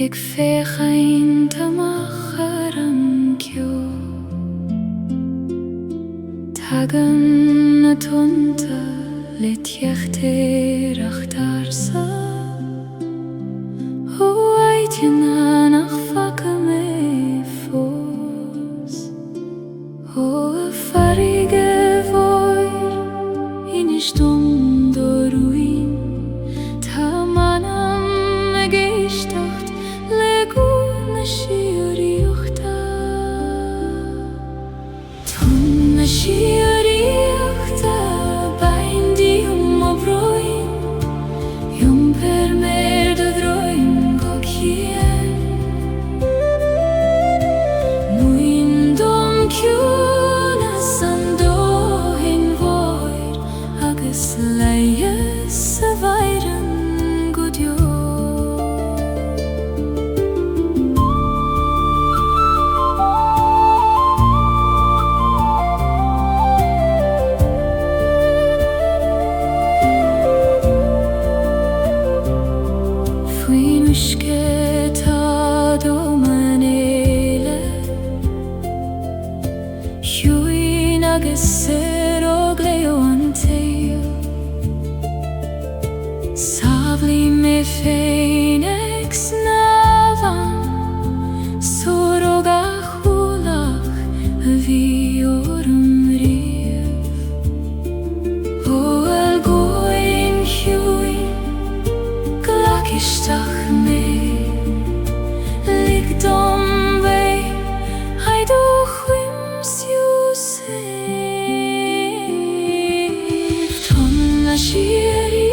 Ik veeg een te macharam kyo Tagan na tunta lit jechter achtarsa Ho aitjana nach fakke me fos Ho a farige voir in stund o ruin Ta manam me gestacht leguna shiori uchta Tunna shiori uchta baindi obroin Jum per mer de droim go kien Muindom kjuna sando hin voir Agus leies vairen godjo Savli me phoenix navan Soroga hulach vi orum rief O el goin huin glakistach me Ligdom vei haidu chwims Yusef Tonna shieri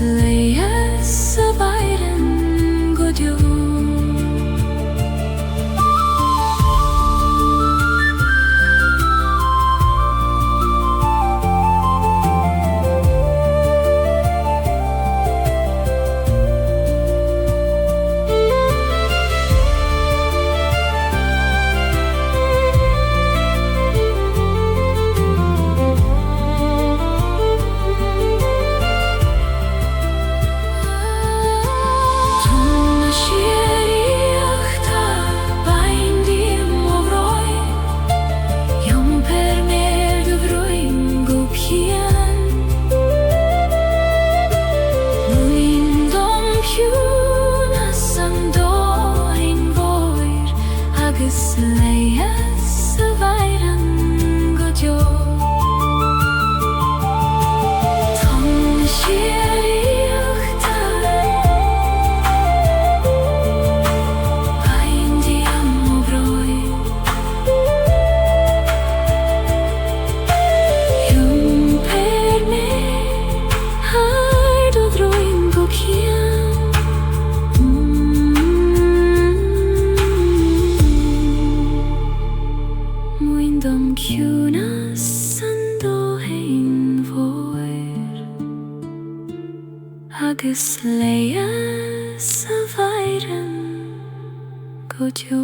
Leies vairen godjo Leies vairen godjo Tonna shieri uchta baindi obroin Jum per me haidu droin go kien Muindom kjuna sando hein voir Agus leies vairen godjo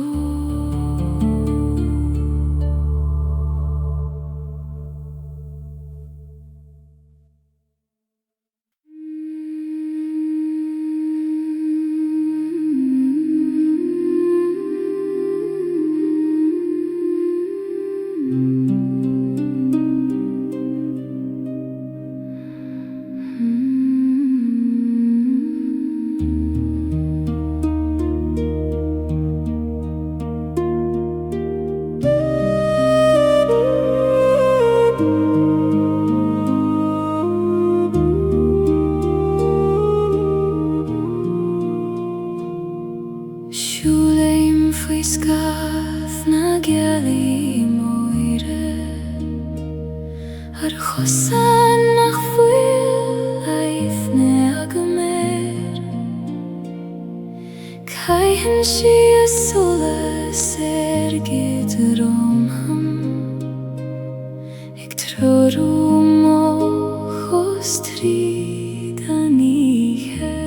Shuleim fwy sgath na Gaeilge moire Ar chosan nach fwyl aifne agmer Caihen si a solas gyd romham Ik trorum o chos trid a nihe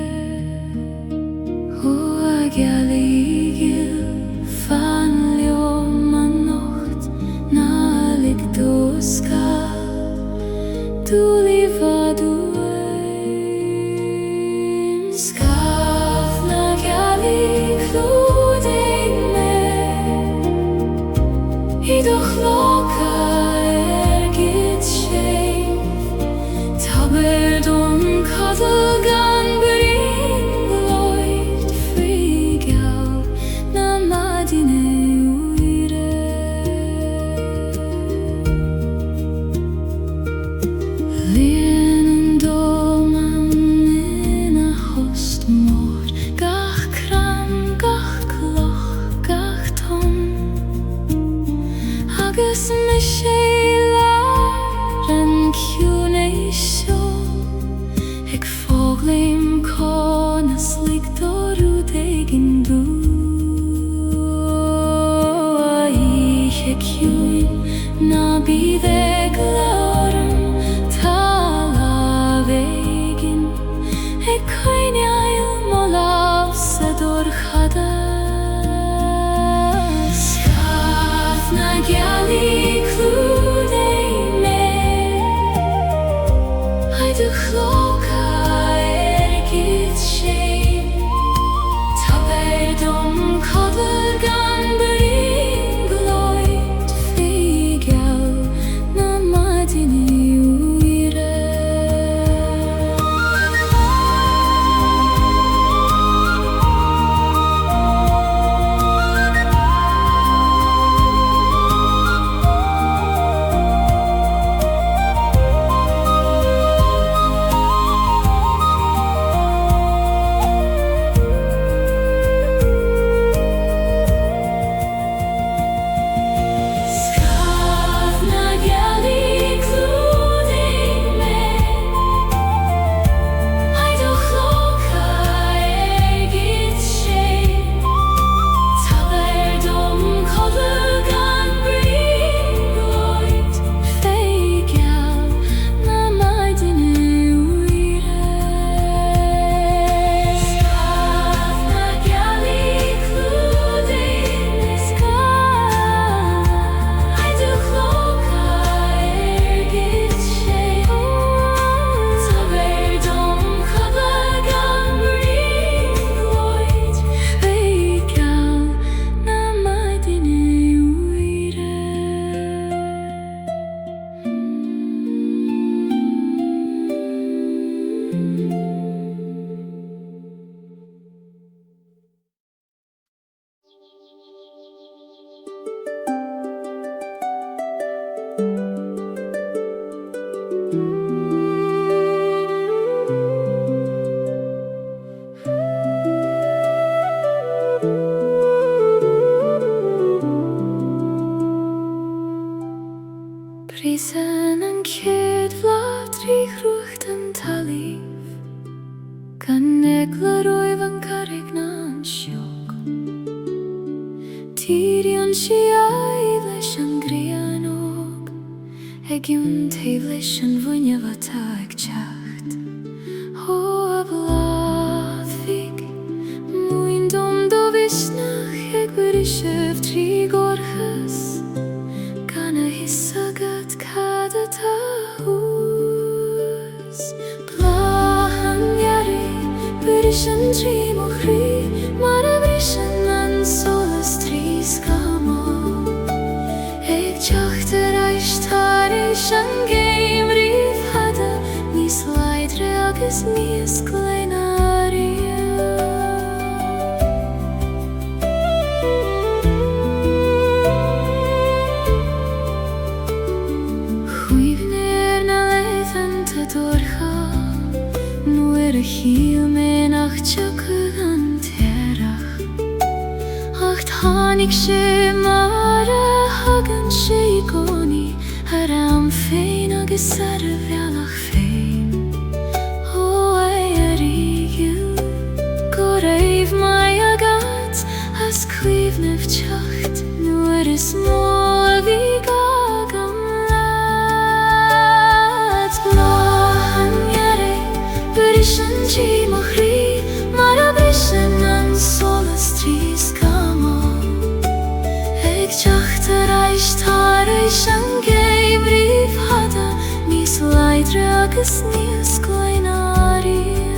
Tar is an game rif hada mis leidre tragus nies glainaria.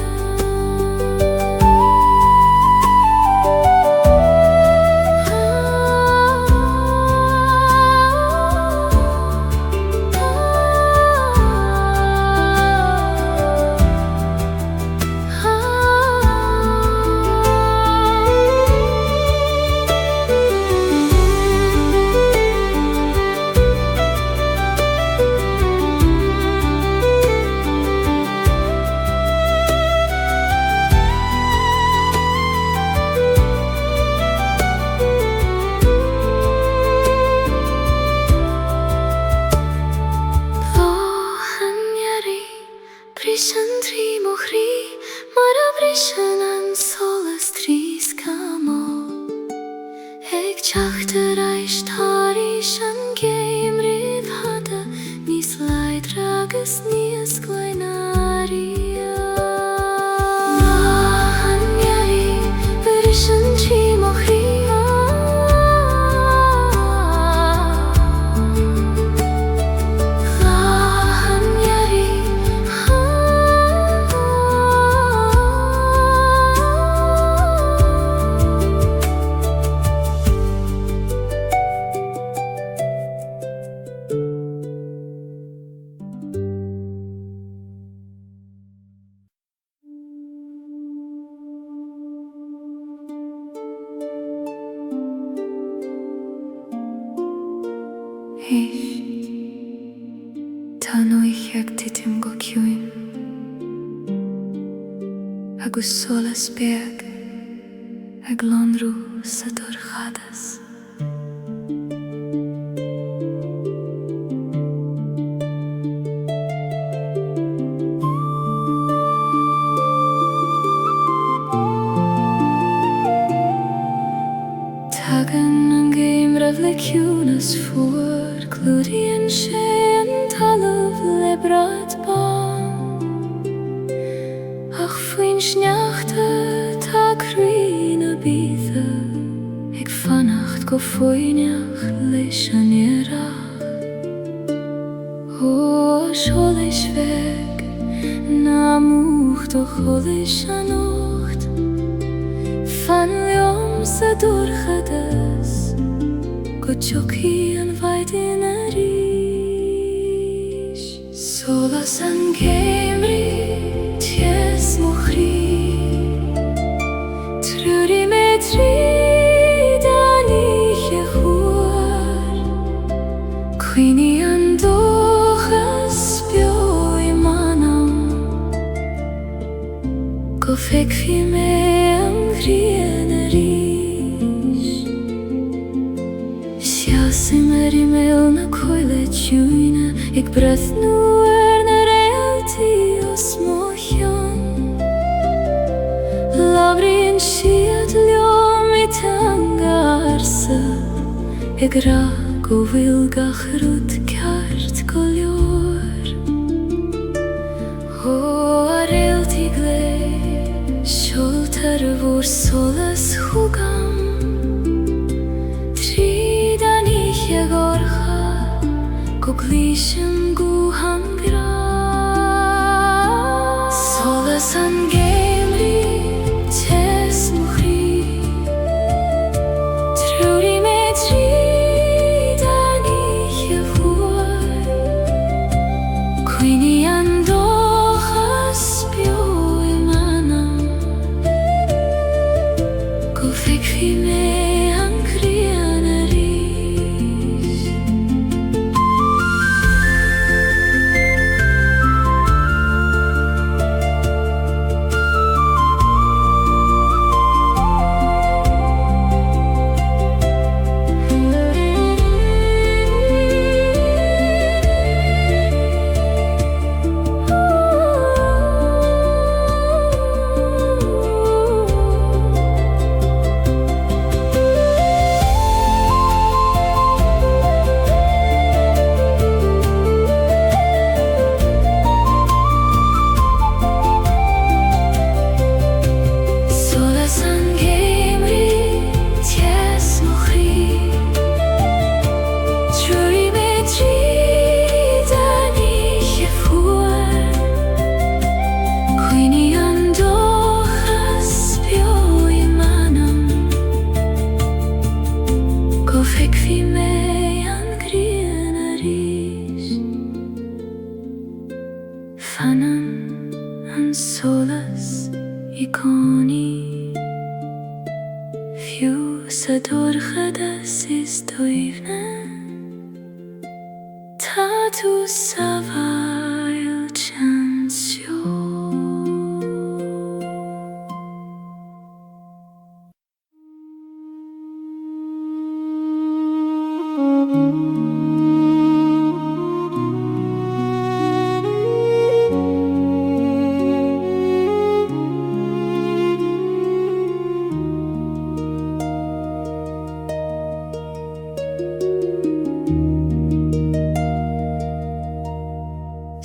Brishan tri mohri, mara brishan an solas tris kamo. Ek chachter aish tarishan geim riv hada, nis leid ragas nies glainaria. Mahan yari, brishan tri mohri. Tano ich ag titim go kiuim agus solas beag ag lonrú sa dorchadas. Tagan an geim rav le kiunas fuor glúdíon sé an talamh le brad ban. Ach faoin sneachta tá cruí na bíosa ag fannacht go foiineach leis an iarracht. Ó seolas feig na múcht ó cholas an ocht fan leom sa dorchadas go joki an vaidin a ríis. Solas an geimri ties mochri trúri me tríd an ihe chuar cuini an dochas bio I manam go feic fi me an ghrian a ríis. Simmer I mil na coile tjúine ag breath nuair na realty os mochian. Labríonn siad leom I tangarsa ag ra go bhfuil gach rud ceart go leor. Ó a realty glé seoltar a bhór solas chúgam gorcha go glísim go hangra. Solas an geimri tes mochri trúri me tríd an ihe fuar cuini an dochas bio I manam go feic fi me an ghrian a ríis. fannan an solas iconi fiú sa dorchadas is doivne tá tú sa bhail chansio.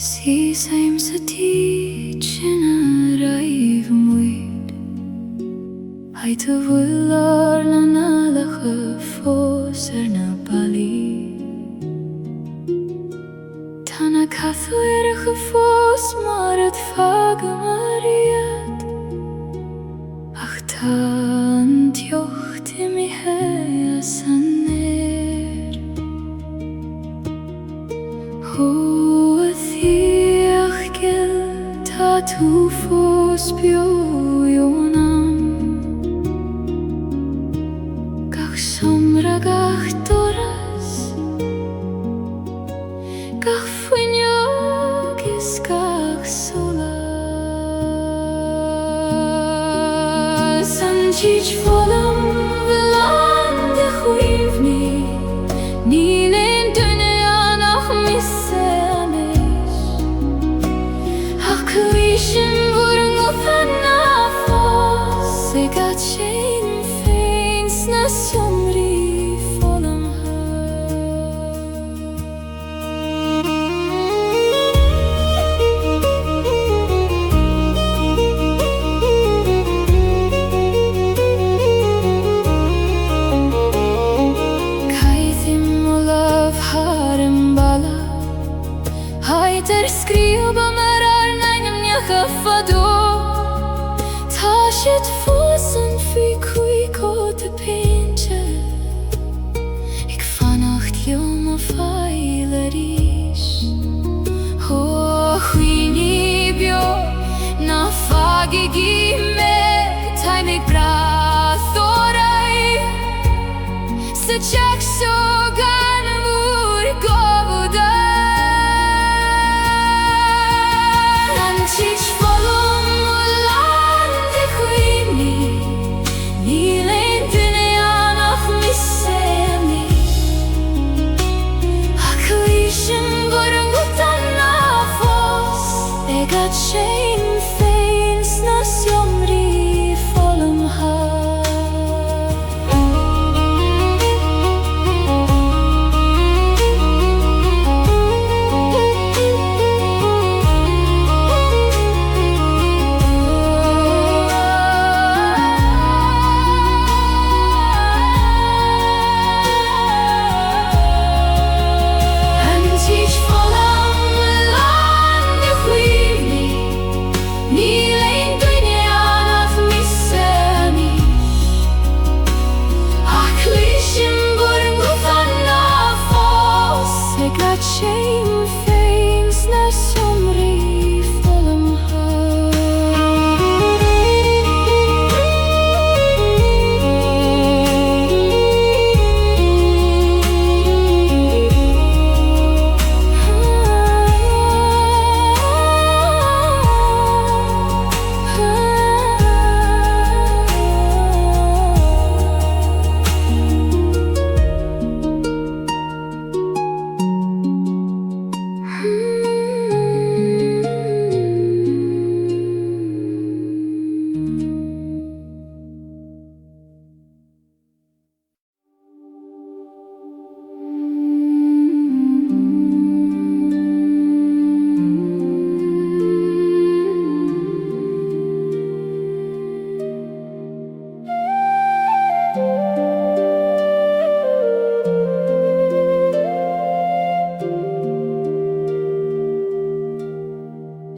Sí same sa teaching arrive muid Hai tu vular na nalacha fos na bali Tana cathu ercha fos marat faga mariat Ach tan tiocht mi hea saner Tu fos bjójónam Gach somra gach doras Gach fuinjogis gach solas Anjich volam velande chuivni Nilen dune anach misse amish Akkuishin vorung ufanna fos Segat shein feins na somri folam Kaithim olav harem bala Haiter skriva marar nainem Fado Tashit fossen fi kui kote pinche Ik vannacht joma feilerish Ho huini bio Na fagi gime Tai mig brathorai Se chak so gana vur govuda Anchich volum ulande chuini Nilen dune anach misse amish Akkuishin vorung utanna fos Egat shein feins na somri folam ha Shame feins na somri folam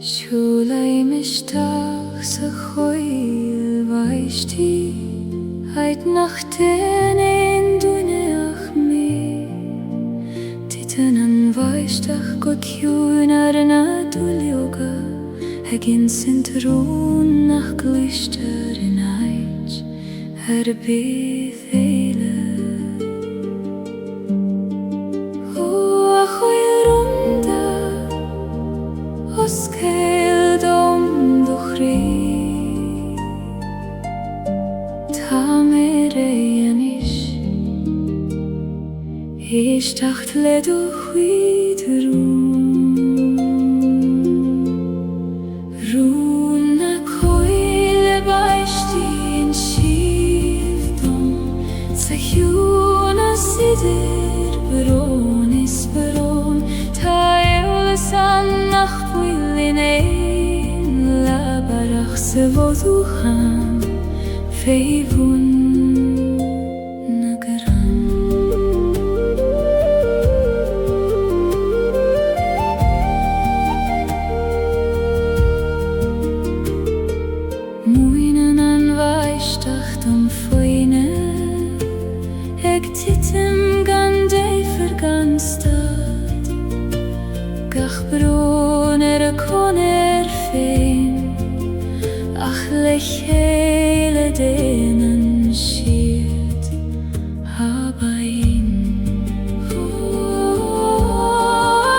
Shulay mishtach sa choil vaishti Heit nachten in duneach me Titen an vaishtach got yun ar na dulioga Hegin sint roon nach glister in eich bydd eile. O a chwyl rwmda os cael dom do chri ta mer ein ish tacht le do chwyd roon Sidir bron is bron ta eolesan nach bwylin ein la barach se fodwchan feifwn nagaran. Mwyn yn anfaishtach am ffwyne eg titim gan dei gan stad gach bron y coner fein ach le hele den yn sied ha bain. O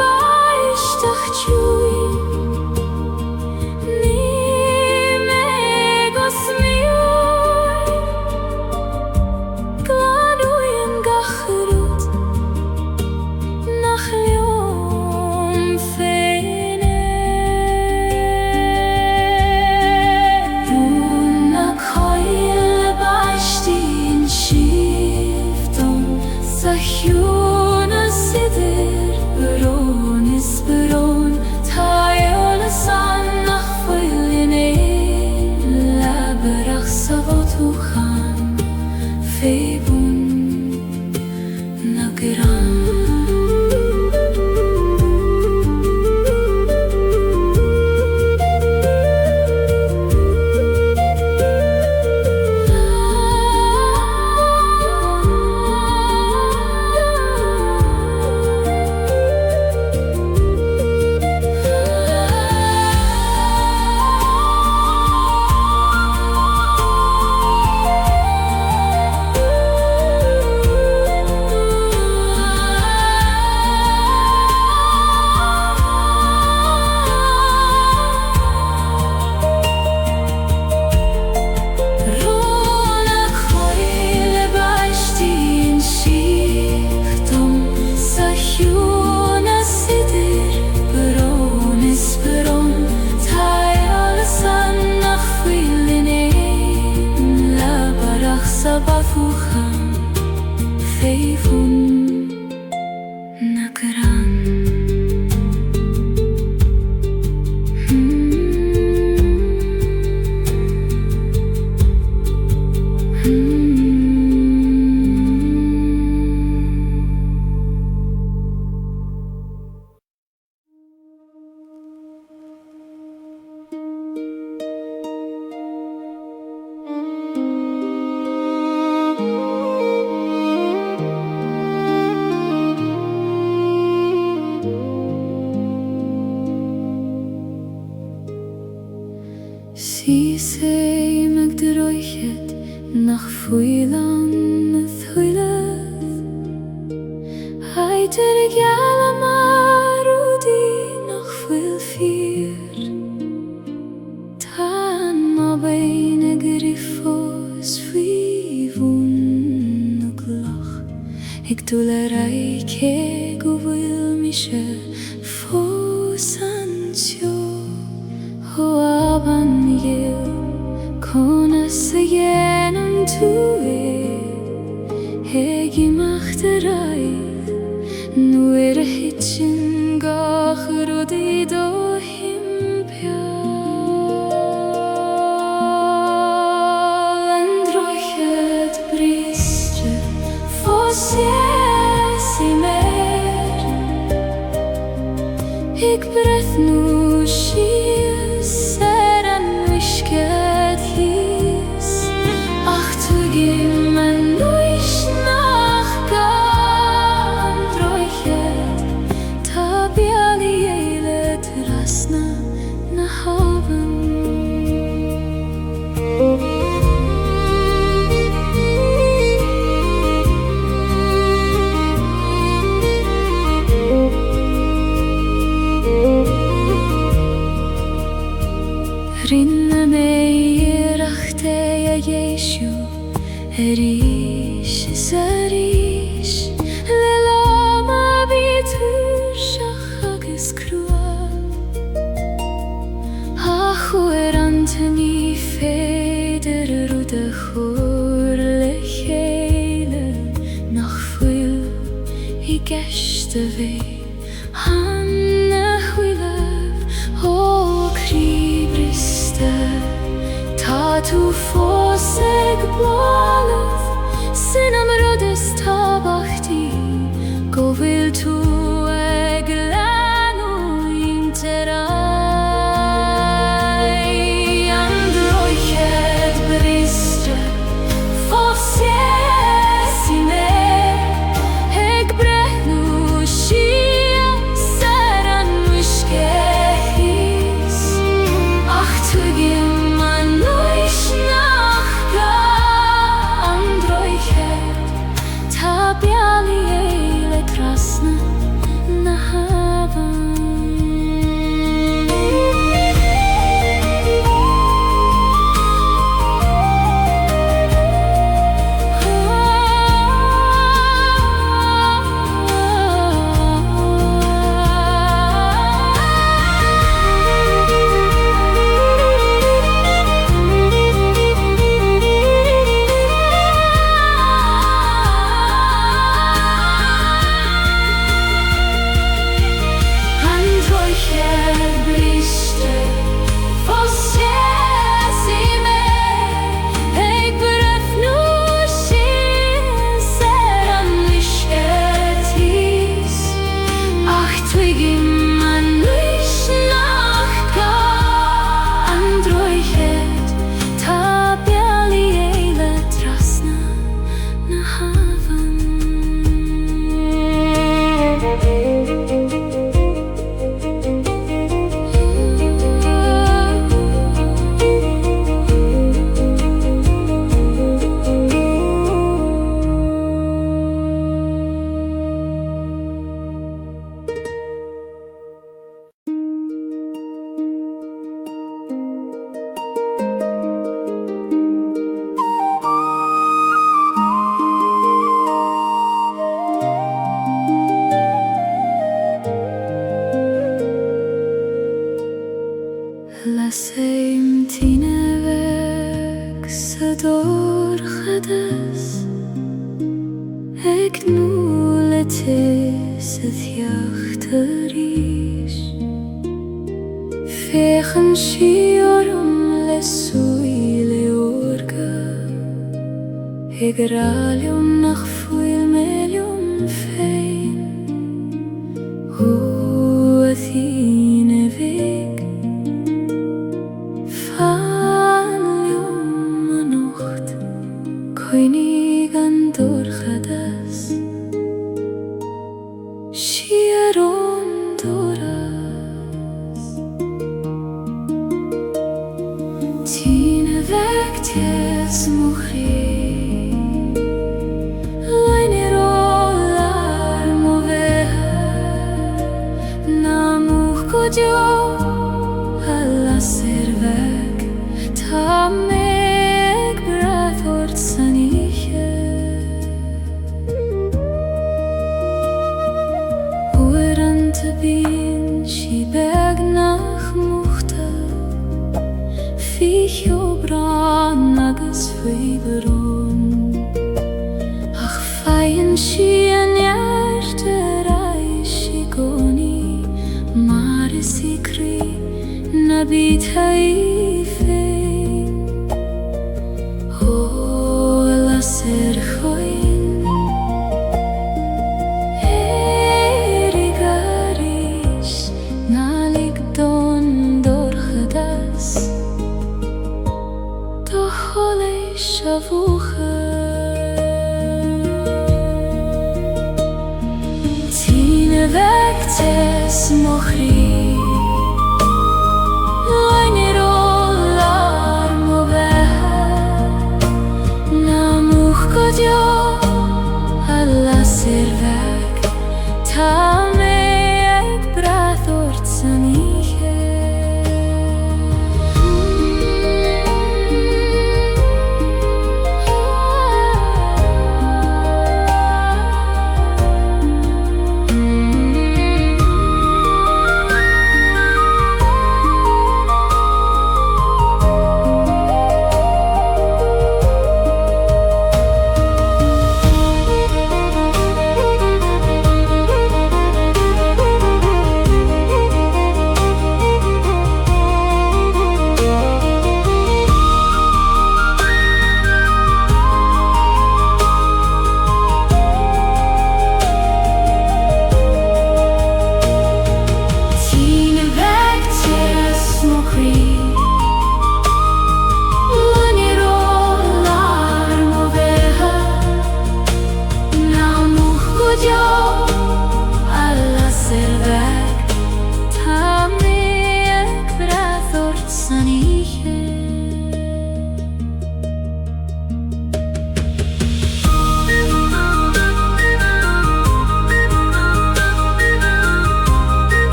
baishtach tjui ni megos mioi Si sei meg de roichet nach fwylan y thwylydd Haid gael am arwdi nach fwyl ffyr Tan mobein y griffos fwyfwn y gloch Ig dwl yr aig o fwyl mishe ffos ansio O aban yw Conas again unto it Heg I macht y raidd Nwyr y hitchin gach rwdi do himpia Androiched bristre Fos yes I mer Ig breth nu shies Er an wishket hies Ach tu gim an nuish nach gan Droiched Ta biali eile drasna na hav ريش سريش للا ما بيتر شخك سكروا أخورانتني فيدر رود خور لخيلة نخفل إجشتوي Tu foseg bwalaf Sin am rydys tabachti Gofil tu eglan o interai Androiched briste Fosies i me Eg brechnu shia Seran wishkehis Ach tugim Laseim tinevek sador khadas Ek nuletes het jachterish Fechen shiorum lesuile orga Egralium nach fuil melium fein Huathine veg Koinig andor khadas Shiaron doras Tine vektes mukhri Lainer olar moveha Namuch kodyo Alla servek Tamek brathort saniche Uerante bin shibeg nach muchta Ficho bran nagas fiberon Ach feien shien jerte reishigoni Mare sikri nabit haifein Ser khoin erigarish nalik don dor khadas to khole shavukha tine vektes mokhri Alla servek Tamek brathort saniche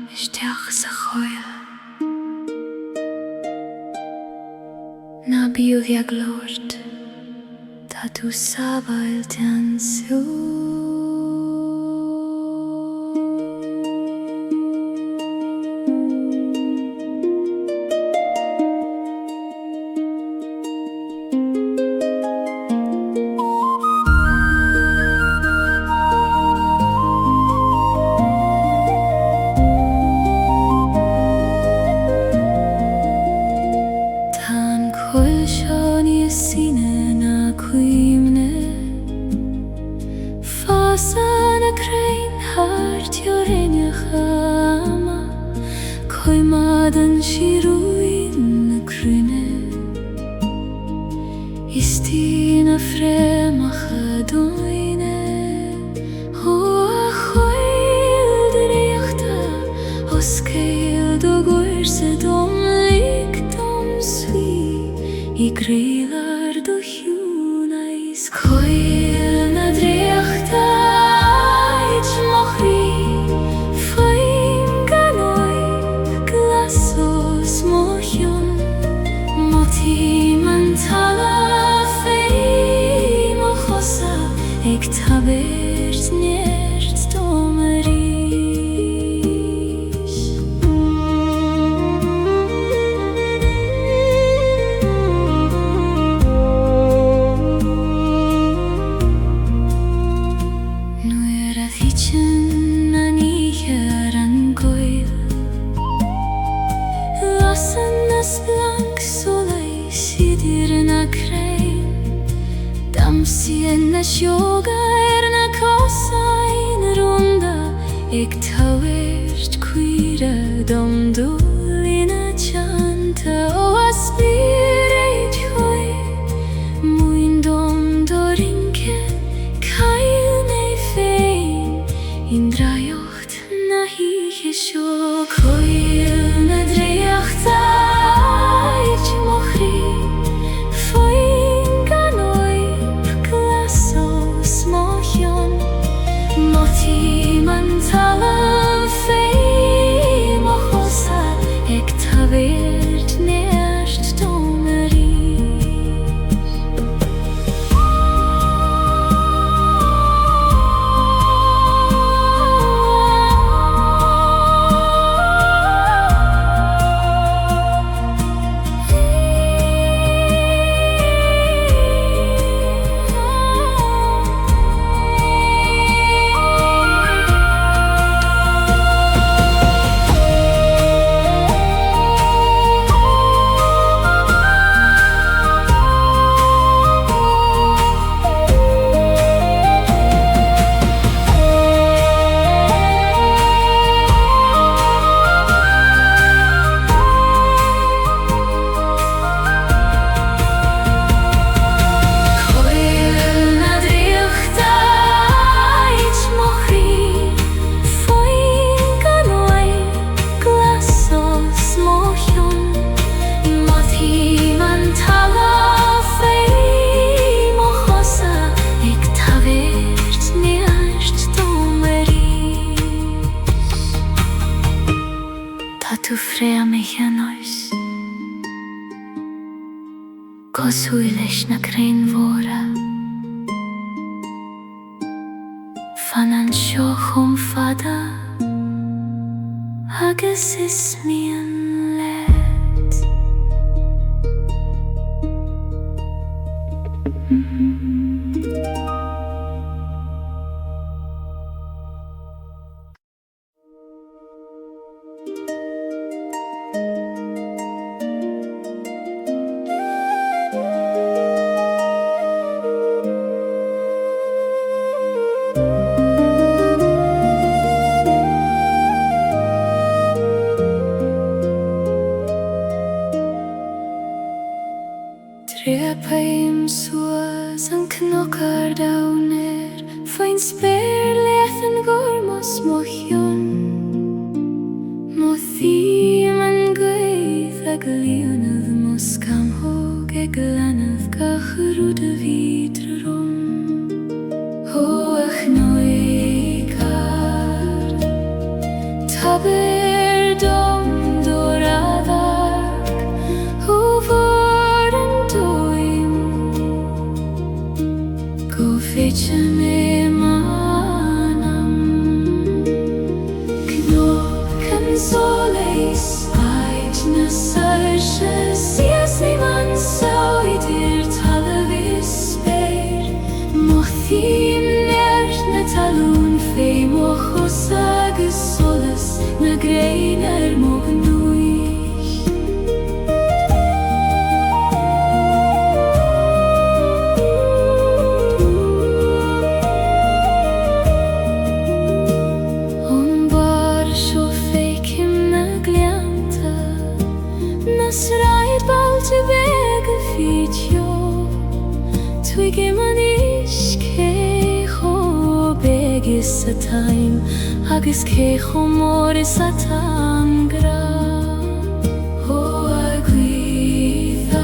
Isteach sa choil Na bíomh glórt Tá tú sábhail den sú Sana krein hart jorenia chama Koi madan shiruin na krine Istina frema chadoine Ho a choil dreiachta Oskeil do gorse dom lik dom svi I greilar do hjunais Koil na dreiachta Ik tabert neert domeris Nu a fichen na níger an goil Lassen nas blank solai sidir na krein Damsien na sjoga na kosa in runda Ik tawert quira dom dolina chanta O aspireit hoi Muin dom dorinke Kail nei fein In drajocht na hiche sjo Koil na dreiacht ait mochri Tu frea mich an oes Goshuilesh na krein vora Fanan shochum fada Agus is mian let agus solas na grein mo nuich. On bar seo féicim na glianta, na sraid bailte bega fitio, tuigim an isce begis a time, agus cecho moris a tangra. O agwithar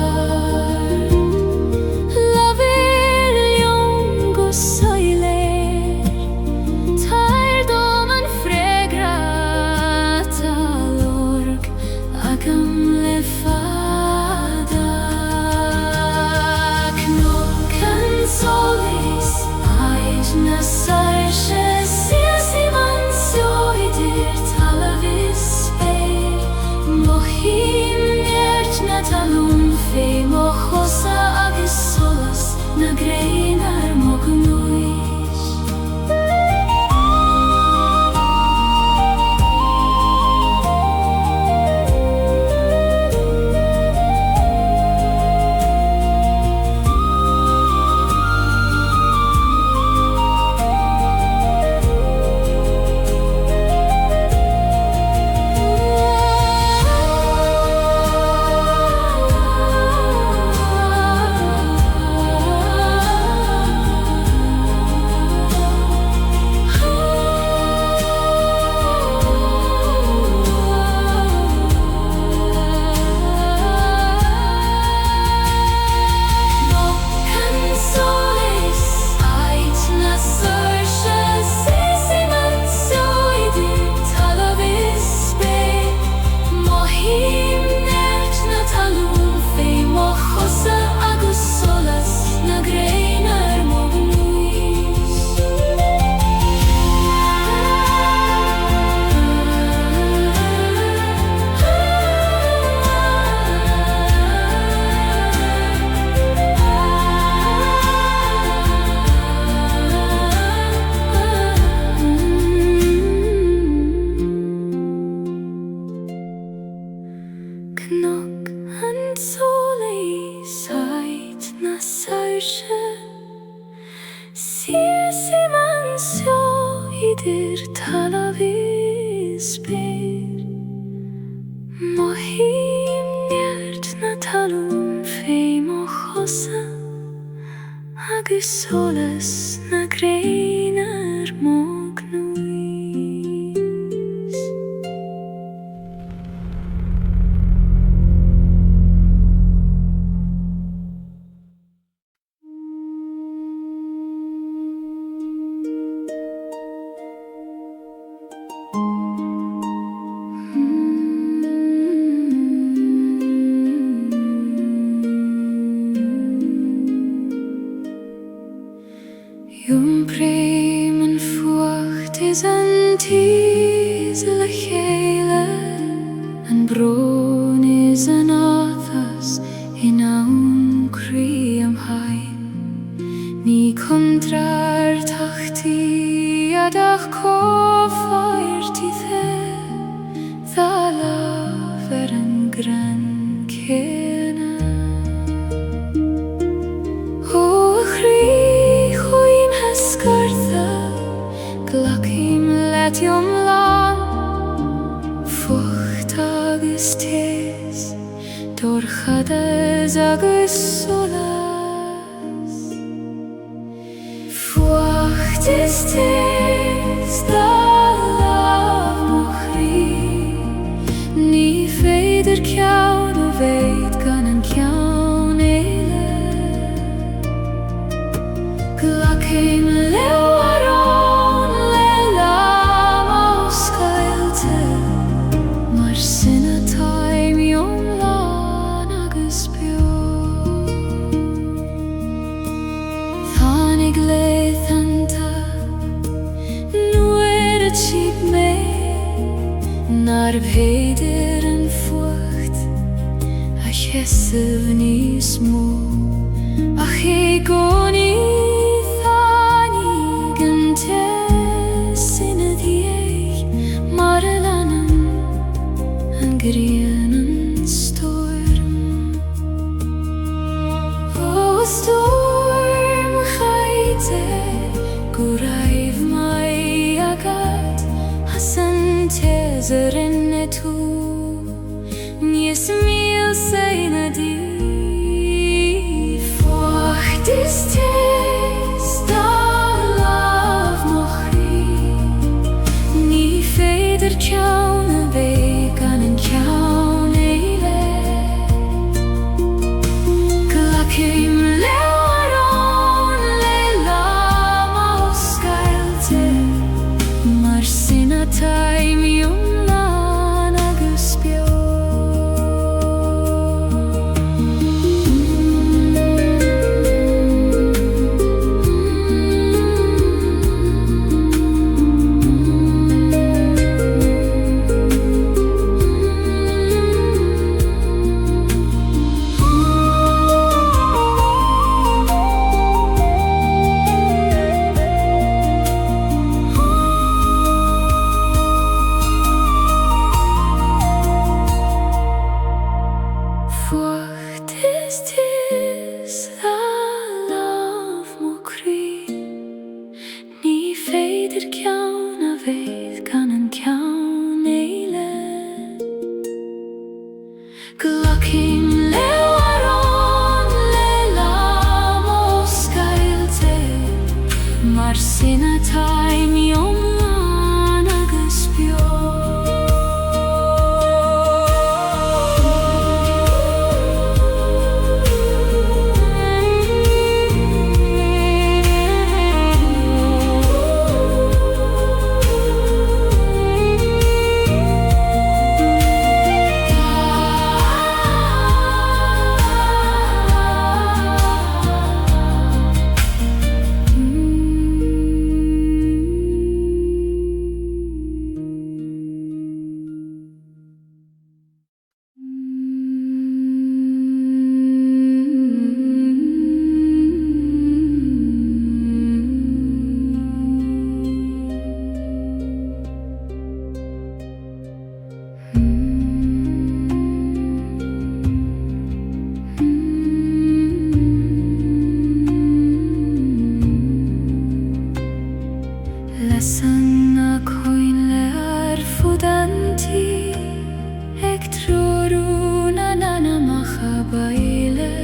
Laver liongo soiler, tair dom an fregrata lorg, agam le fada. Knock and solis, ait na sarche siasi mansio idir talavis speir. Mohim nert na talun fei mochosa agus solas na greinar mognuis. Knock and solis ait na sarche siasi mansio idir talavis speir. Mohim nert na talun fei mochosa agus solas na greinar mognuis. Jum breim en fuacht is an tis le chéile, an bron is an athas in aun crí am hain. Ní contrar tachti adach cofairti the, dha laf an gran cena. O chrí Skartha glacim letium lan, fucht agus tes, dorchades agus solas. Fucht is tes, da lav mochri, ni feider kjaun o veit gan an kjaun eile. Glacim lewaron le lam auscailte, mar sinna taim jom lan agus bio. Thanig leithanta, nu a cheap me, nar peidir an fucht, a chesav ní smó, ach e goni. Sinna die Hasan tezerine tu Nismil sejna di Fortistis da lav mochri Ni feder kjaune vegan en kjaune ile Glakim learon leila mauskailte Marsina taim jumlan aguspio Fortistis da lav mokri Ni feider kjauna veid kan en kjaune ile Glakim learon leila moskailte Marsina taim jomlan aguspio Lasana coin le arfudanti Ektroruna nana machabaile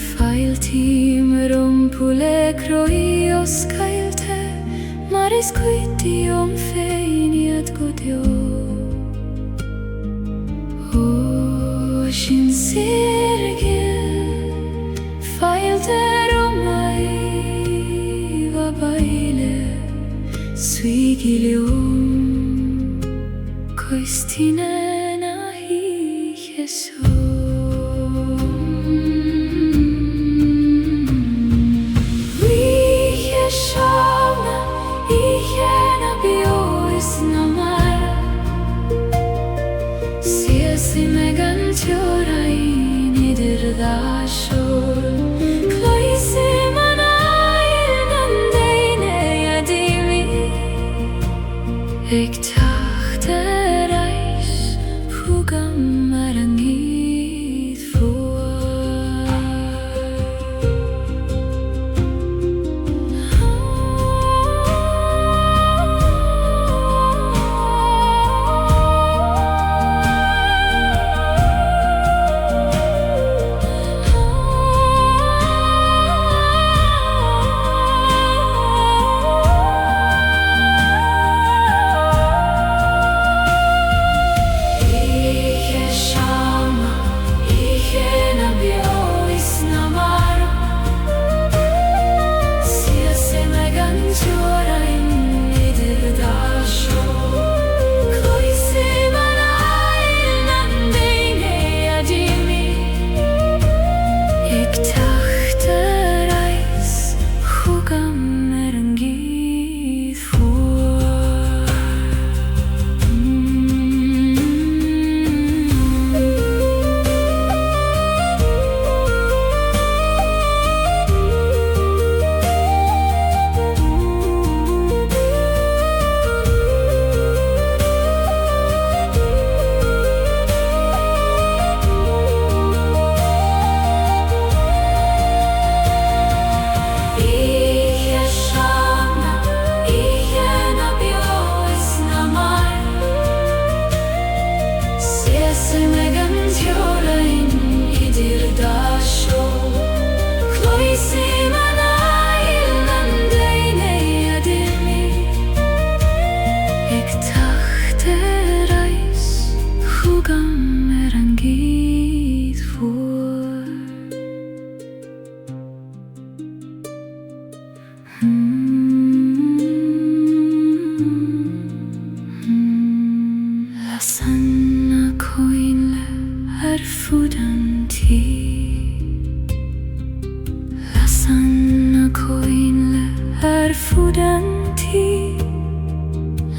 Failtim rumpule croios kailte Maris quitium feiniat godio Oshin sirgil Failte romai baile Svigilium Koistine nahi Jesu Vije shauna Ijena biois namar Siesi megan tjorai Nidir dashur Kloisi Ik dacht er reis Pugam marangit voor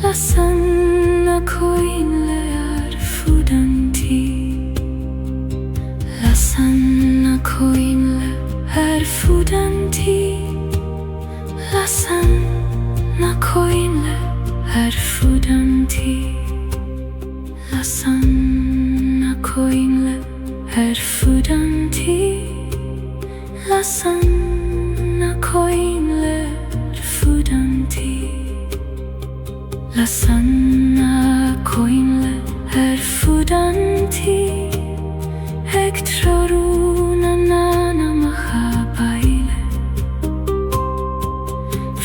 Lasan na koinle erfudanti. Lasan na koinle erfudanti. Lasan na koinle erfudanti. Lasan na koinle erfudanti. Lasan na koinle erfudanti. Lasan na koinle erfudanti. Ektroruna nana mahabaile.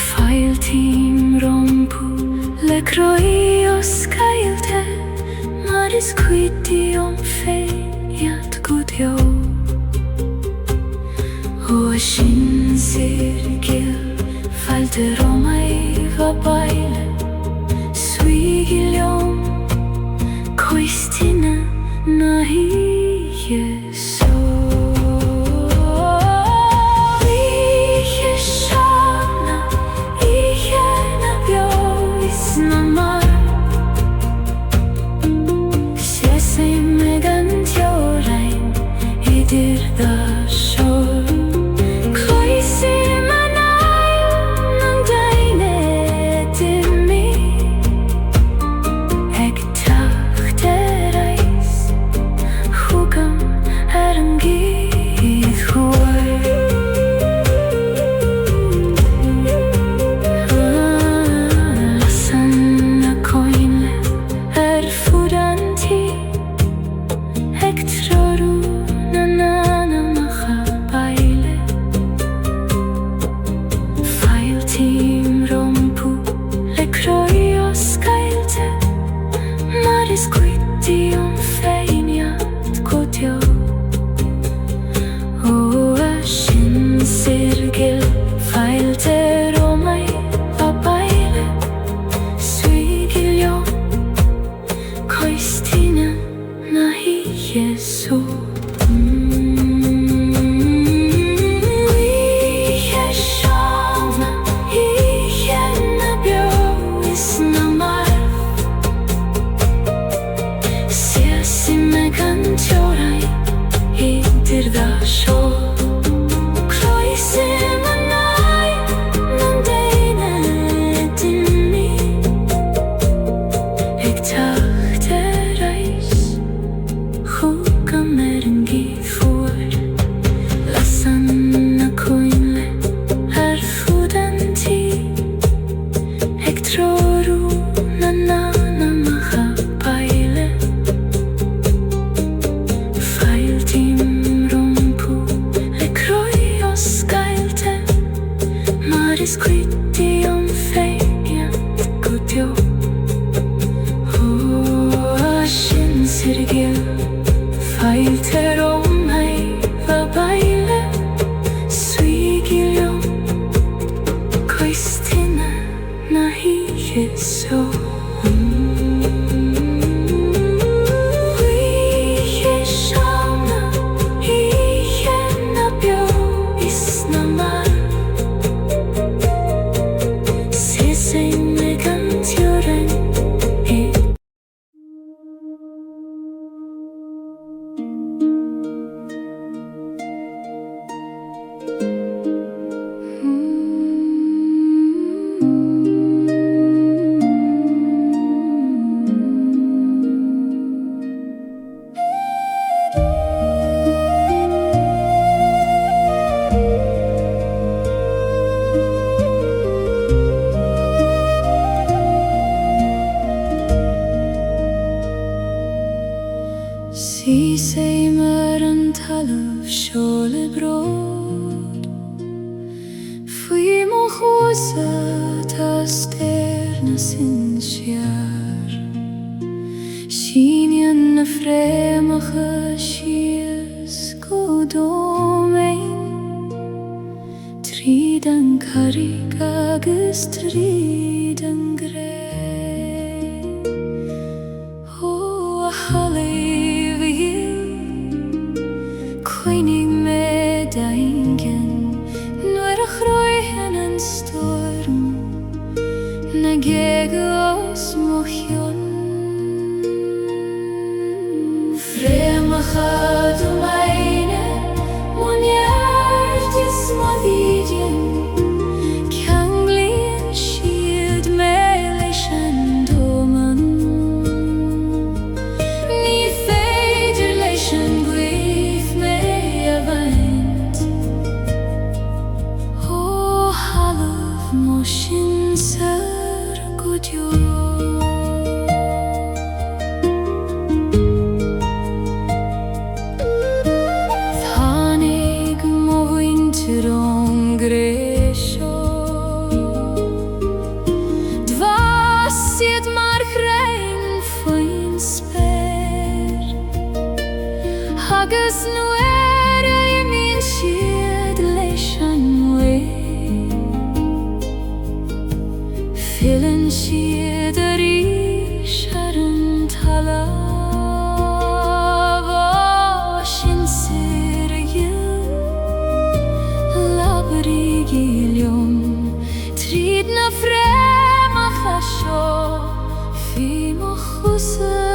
Failtim rompu lekroios Gaeilge. Maris quitium feiat gudjo. Ocean cirkel falte romai vabaile. Suigilium koistina nahi yeso. Iheshana ihena bio isnamar. Sese megan tjorain idir da shor. Koinig med daingen, når groeien en storm. Gaeilge os mochion Fremachad meine Munyard is modidian Kanglian shield melishan doman Ni federlation gwith me avant Oh halaf moshin sir godyo Agus nuera I min siad leis an way Filan siad a ríis ar an talamh sin sir a ghill labrí gíliom Tríd na frémacha seo fi mo chusa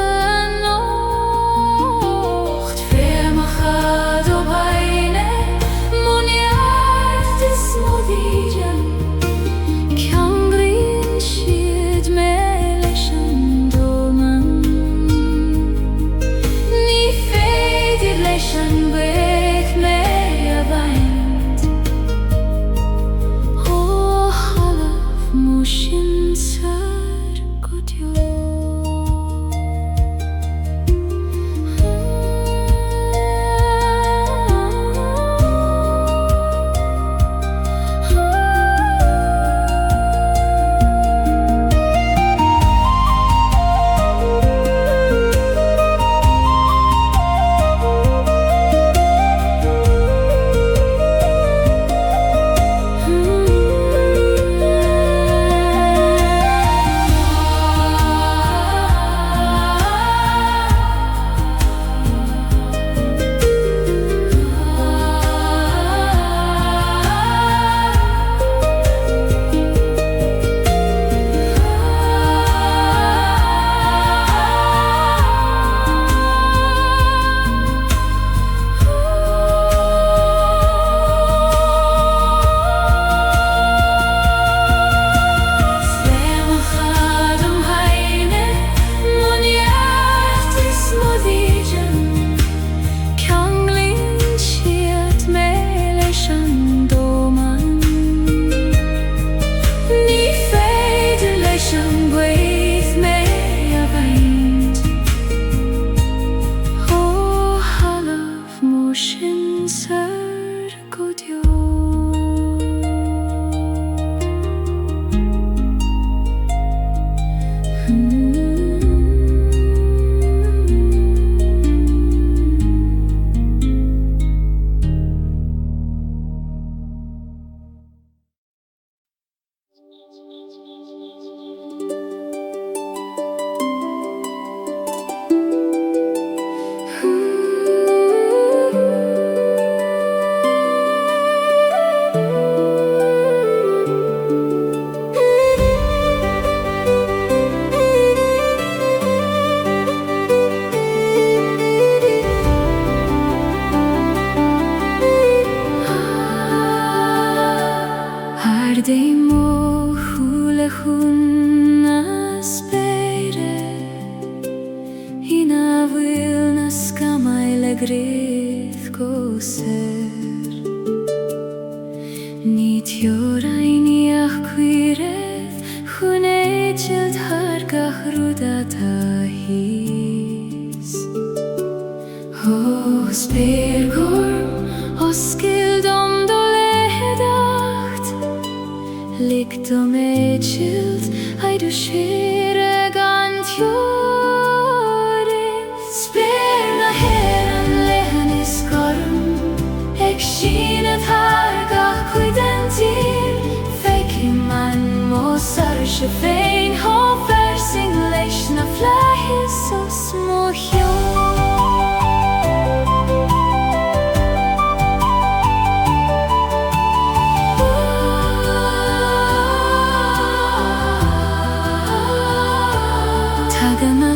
Fein ho versing leis na fleis os mochion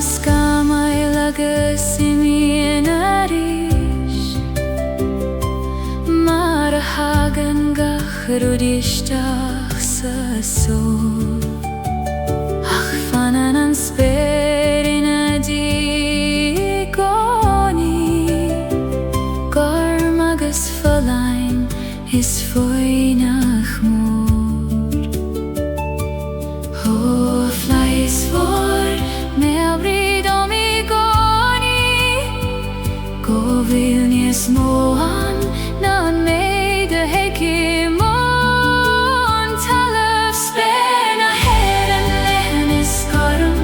skamai lagas imien arish Mar hagan gachrudishtach sa sol Ach fananan sperina digoni Garmagas falain is foinach mor Ho flies for Melbrid omigoni Govilnies moan nan meide hekimon Talaf spena heren lehenis korum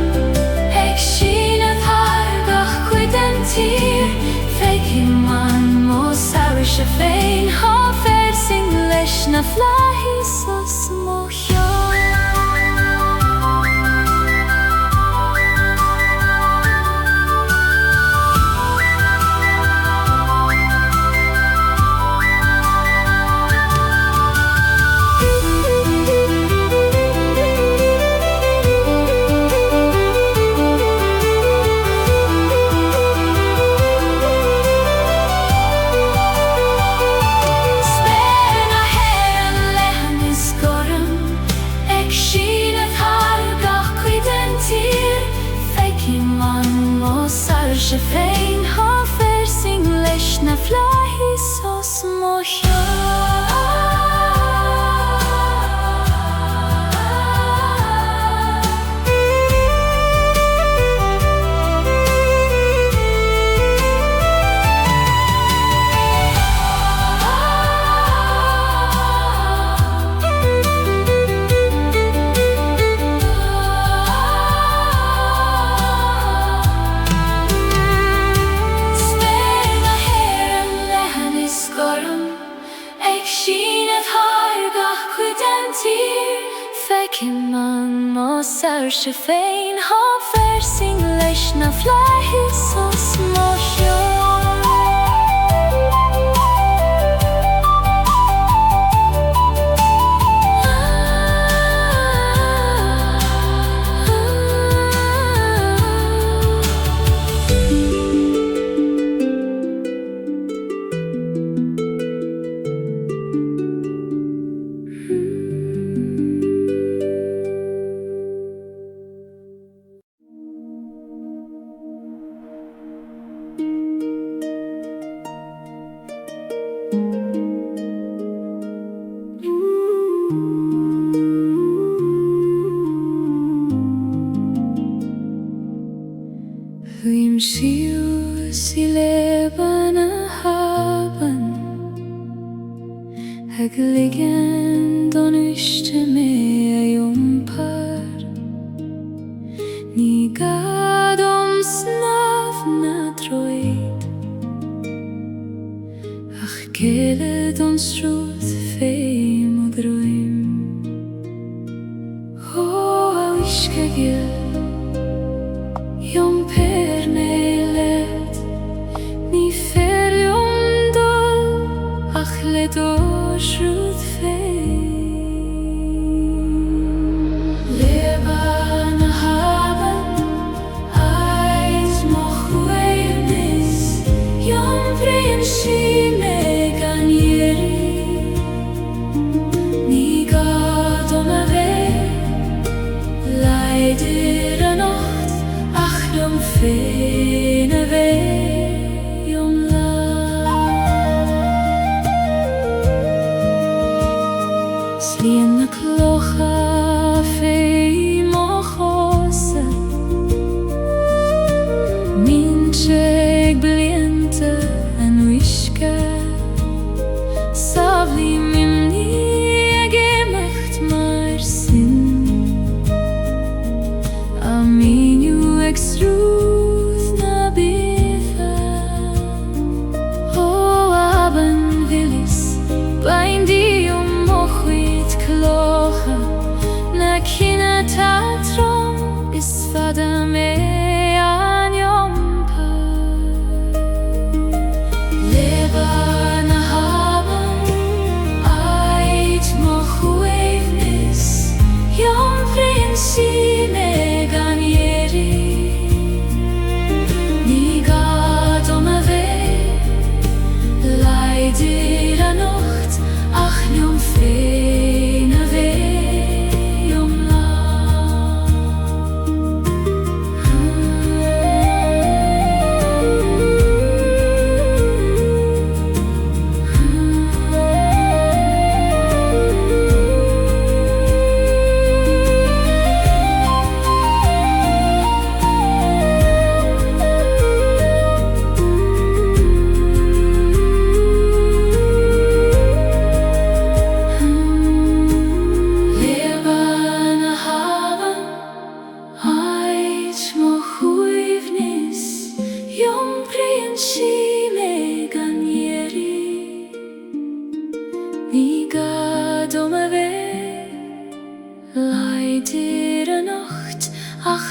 Ek shinat hargach kuidentir Fekiman mo sarisha fein Ha fersing leshna flahisos mohjon Fein ha fersing leshna flahisos Fekiman mo sarisha fein ha fersing leshna flahisos Huim shiu si leban a haben Hegligen don ishte me a jumpar Ni gadom snav na droid Ach kele don struth feim og droim Ho a wishke gil Jom pernelet Ni fer jom dol Ach let oshruth fein Leban haben Eit moch weirnis Jom prein shime ganieri Ni gadom ave Leider anot Achtung fene weh om la Slien klocha fei mochose Mincheg bliente en wishke Savli mimni gemacht mar sin Aminu extruth na bifa Oh aben willis Bain di mochwit klocha Na kina tatrom is fada me an jompar Leban haben Eit moch weivnis Jom prinsi me ganieri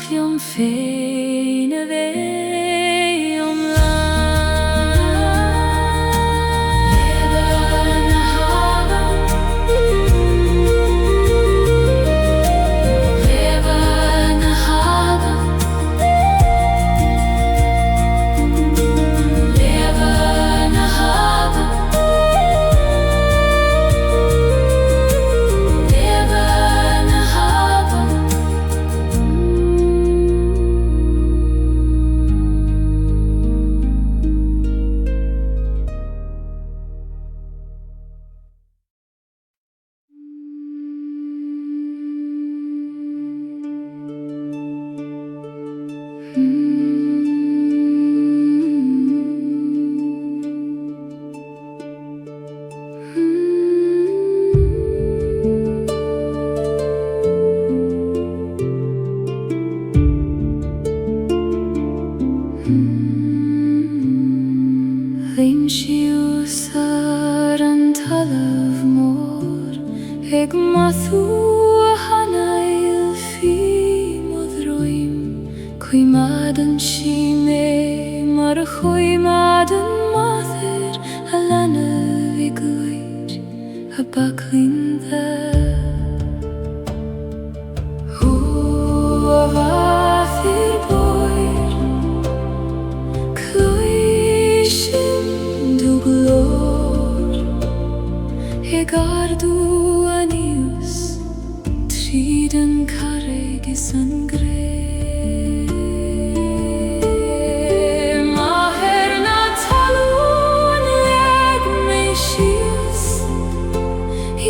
liom féin a bheith omlá. Leibhe na haban, leibhe na haban, leibhe na haban, leibhe na haban. Bhíonn siús ar an talamh mór, ag mathú a hanail fi modroim. Cuimad an síime mar a chuimad an mathir, a leanamh i gcuid a baclín dde. Hu a bhathir boir, cloisin do glór, ag ardú anius, tríd an carreg is an gré. Maher na talún ag mé síos,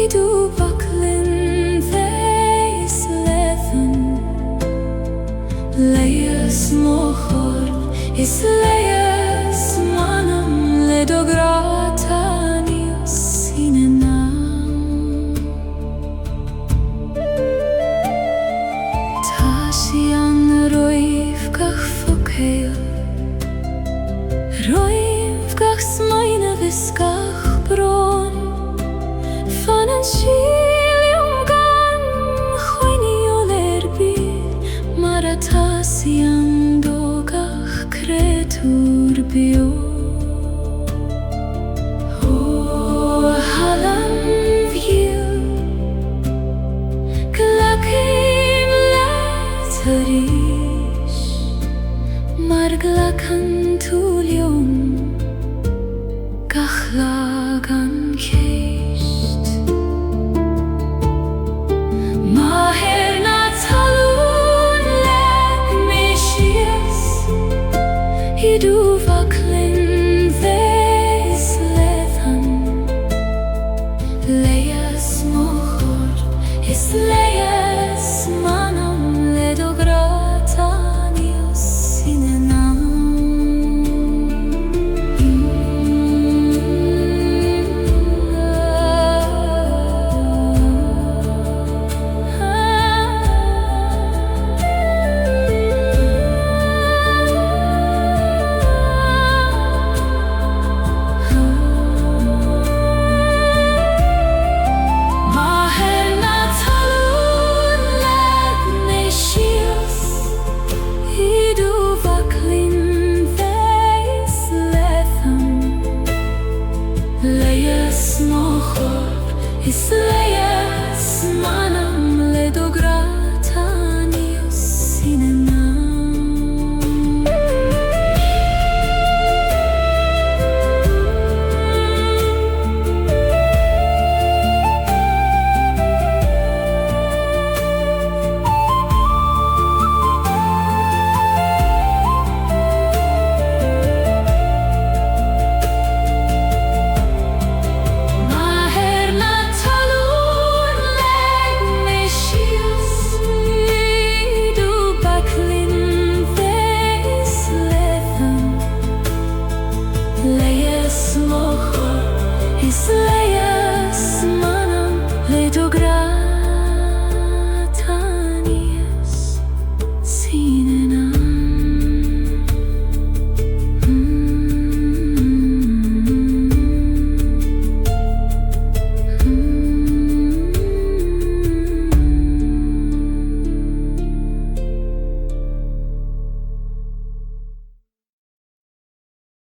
idú baclin dheis lethan. Leias mochor is leias manam le dograta nios sinenam. Tá sí an roimh gach focail, roimh gach smaoine viscach bron. Fan an síliom gan choinniúil bír, mar a tá sí an dógach creatúr bio. Ó halam bhíl, glacim leat a rís, mar glacan tú liom, gach lag an céim.